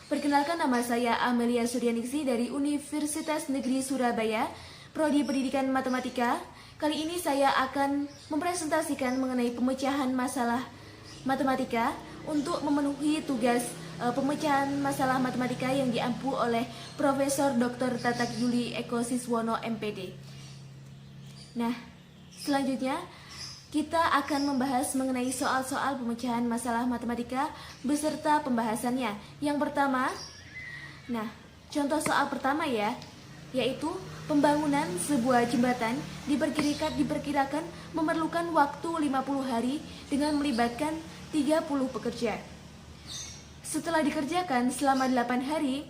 Perkenalkan, nama saya Amelia Suryaningsi dari Universitas Negeri Surabaya, Prodi Pendidikan Matematika. Kali ini saya akan mempresentasikan mengenai pemecahan masalah matematika untuk memenuhi tugas pemecahan masalah matematika yang diampu oleh Profesor Dr. Tatak Yuli Eko Siswono MPD. Nah, selanjutnya kita akan membahas mengenai soal-soal pemecahan masalah matematika beserta pembahasannya. Yang pertama, contoh soal pertama yaitu pembangunan sebuah jembatan diperkirakan memerlukan waktu 50 hari dengan melibatkan 30 pekerja. Setelah dikerjakan selama 8 hari,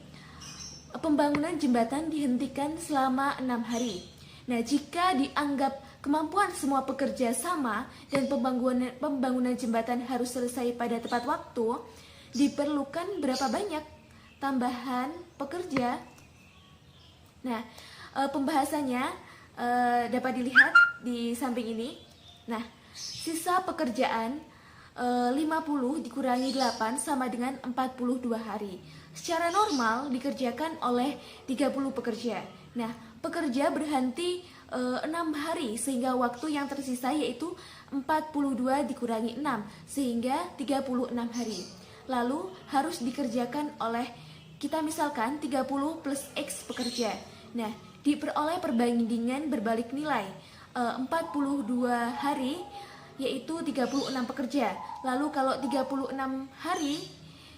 pembangunan jembatan dihentikan selama 6 hari. Nah, jika dianggap kemampuan semua pekerja sama dan pembangunan jembatan harus selesai pada tepat waktu, diperlukan berapa banyak tambahan pekerja? Nah, pembahasannya dapat dilihat di samping ini. Nah, sisa pekerjaan 50 dikurangi 8 sama dengan 42 hari. Secara normal dikerjakan oleh 30 pekerja. Nah, pekerja berhenti 6 hari sehingga waktu yang tersisa yaitu 42 dikurangi 6 sehingga 36 hari. Lalu harus dikerjakan oleh, kita misalkan 30 plus X pekerja. Nah, diperoleh perbandingan berbalik nilai 42 hari yaitu 36 pekerja. Lalu kalau 36 hari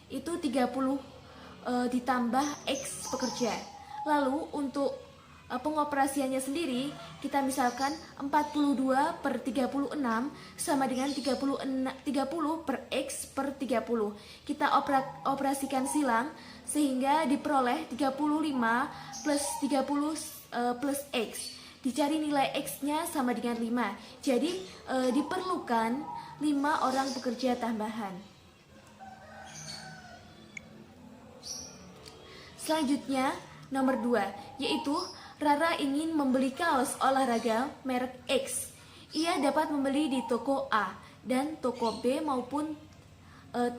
itu 30 ditambah X pekerja. Lalu untuk pengoperasiannya sendiri, kita misalkan 42 per 36 sama dengan 30 per X per 30. Kita operasikan silang sehingga diperoleh 35 plus 30 plus X. Dicari nilai X-nya sama dengan 5. Jadi diperlukan 5 orang pekerja tambahan. Selanjutnya nomor 2, yaitu Rara ingin membeli kaos olahraga merek X. Ia dapat membeli di toko A dan toko B maupun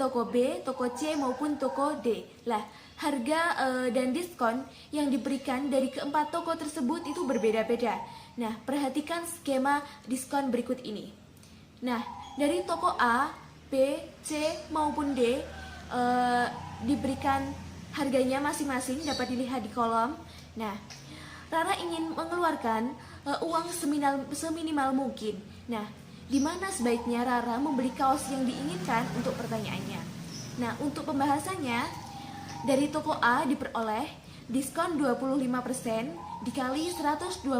toko B, toko C maupun toko D. Lah, harga dan diskon yang diberikan dari keempat toko tersebut itu berbeda-beda. Nah, perhatikan skema diskon berikut ini. Nah, dari toko A, B, C maupun D diberikan harganya masing-masing, dapat dilihat di kolom. Nah, Rara ingin mengeluarkan uang seminimal mungkin. Nah, di mana sebaiknya Rara membeli kaos yang diinginkan untuk pertanyaannya? Nah, untuk pembahasannya, dari toko A diperoleh diskon 25% dikali 125.000,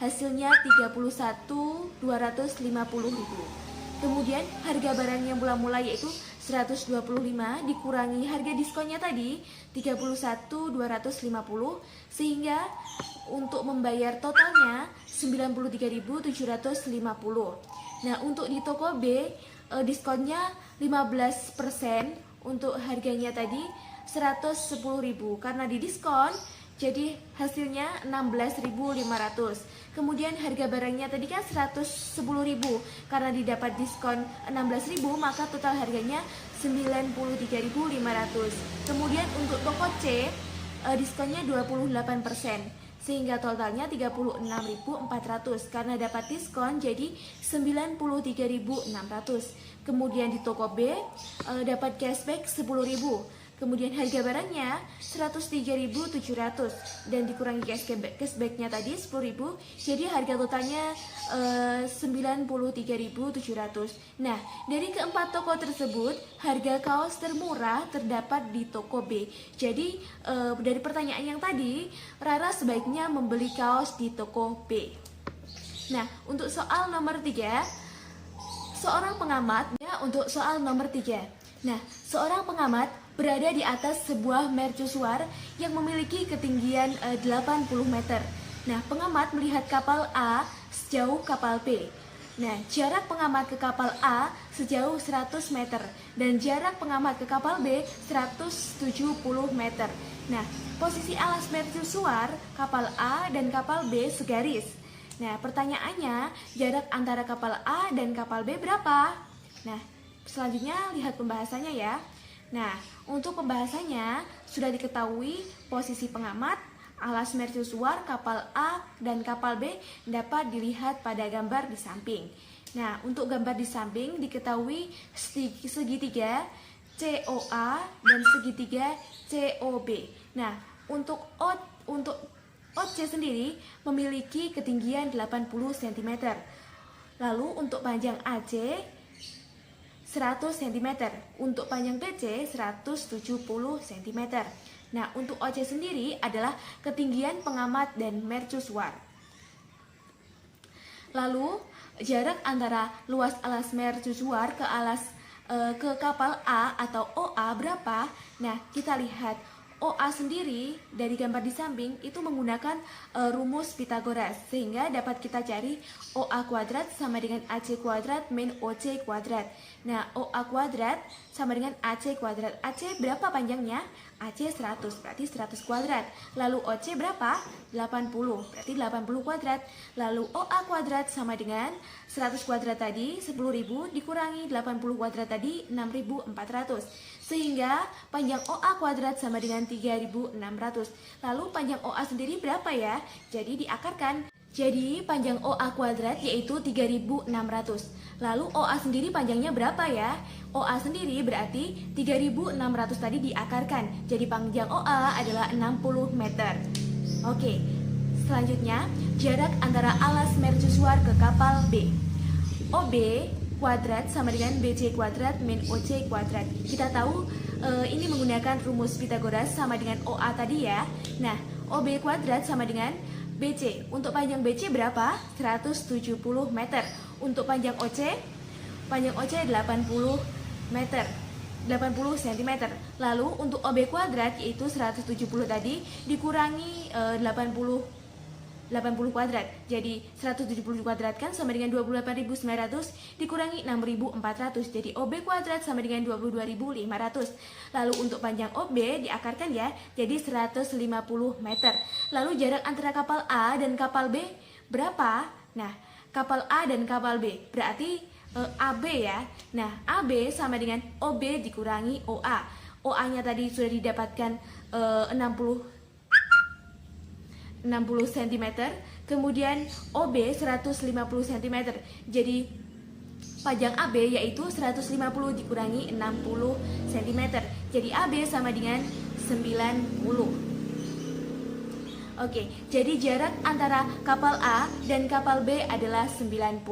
hasilnya 31.250.000. Kemudian harga barang yang mula-mula yaitu 125 dikurangi harga diskonnya tadi 31.250 sehingga untuk membayar totalnya 93.750. Nah, untuk di toko B diskonnya 15%, untuk harganya tadi 110.000 karena di diskon jadi hasilnya 16.500. Kemudian harga barangnya tadi kan 110.000, karena didapat diskon 16.000 maka total harganya 93.500. Kemudian untuk toko C diskonnya 28% sehingga totalnya 36.400 karena dapat diskon jadi 93.600. Kemudian di toko B dapat cashback 10.000. Kemudian harga barangnya 103.700 dan dikurangi cashbacknya tadi 10.000, jadi harga totalnya 93.700. Nah, dari keempat toko tersebut harga kaos termurah terdapat di toko B. Jadi dari pertanyaan yang tadi, Rara sebaiknya membeli kaos di toko B. Nah, untuk soal nomor 3, seorang pengamat untuk soal nomor 3. Nah, seorang pengamat berada di atas sebuah mercusuar yang memiliki ketinggian 80 meter. Nah, pengamat melihat kapal A sejauh kapal B. Nah, jarak pengamat ke kapal A sejauh 100 meter dan jarak pengamat ke kapal B 170 meter. Nah, posisi alas mercusuar kapal A dan kapal B segaris. Nah, pertanyaannya, jarak antara kapal A dan kapal B berapa? Nah, selanjutnya lihat pembahasannya ya. Nah, untuk pembahasannya sudah diketahui posisi pengamat, alas mercusuar kapal A dan kapal B dapat dilihat pada gambar di samping. Nah, untuk gambar di samping diketahui segitiga COA dan segitiga COB. Nah, untuk OC sendiri memiliki ketinggian 80 cm. Lalu untuk panjang AC 100 cm, untuk panjang BC 170 cm. Nah, untuk OC sendiri adalah ketinggian pengamat dan mercusuar. Lalu jarak antara luas alas mercusuar ke kapal A atau OA berapa? Nah, kita lihat OA sendiri dari gambar di samping itu menggunakan rumus Pitagoras, sehingga dapat kita cari OA kuadrat sama dengan AC kuadrat min OC kuadrat. Nah, OA kuadrat sama dengan AC kuadrat. AC berapa panjangnya? AC 100, berarti 100 kuadrat. Lalu OC berapa? 80, berarti 80 kuadrat. Lalu OA kuadrat sama dengan 100 kuadrat tadi 10.000 dikurangi 80 kuadrat tadi 6.400. Sehingga panjang OA kuadrat sama dengan 3.600. Lalu panjang OA sendiri berapa ya? Jadi diakarkan. Jadi panjang OA kuadrat yaitu 3.600. Lalu OA sendiri panjangnya berapa ya? OA sendiri berarti 3.600 tadi diakarkan. Jadi panjang OA adalah 60 meter. Oke, selanjutnya jarak antara alas mercusuar ke kapal B. OB kuadrat sama dengan BC kuadrat min OC kuadrat. Kita tahu ini menggunakan rumus Pitagoras sama dengan OA tadi ya. Nah, OB kuadrat sama dengan BC. Untuk panjang BC berapa? 170 meter. Untuk panjang OC 80 meter, 80 cm. Lalu untuk OB kuadrat yaitu 170 tadi dikurangi 80 kuadrat. Jadi 170 kuadrat kan sama dengan 28.900 dikurangi 6.400. Jadi OB kuadrat sama dengan 22.500. Lalu untuk panjang OB diakarkan ya, jadi 150 meter. Lalu jarak antara kapal A dan kapal B berapa? Nah, kapal A dan kapal B berarti AB ya. Nah, AB sama dengan OB dikurangi OA. OA-nya tadi sudah didapatkan 60 cm, kemudian OB 150 cm. Jadi panjang AB yaitu 150 dikurangi 60 cm. Jadi AB sama dengan 90. Oke, jadi jarak antara kapal A dan kapal B adalah 90.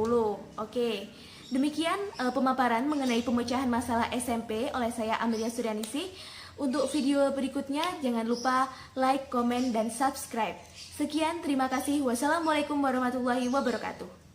Oke. Demikian pemaparan mengenai pemecahan masalah SMP oleh saya Amelia Suryaningsih. Untuk video berikutnya jangan lupa like, komen, dan subscribe. Sekian, terima kasih. Wassalamualaikum warahmatullahi wabarakatuh.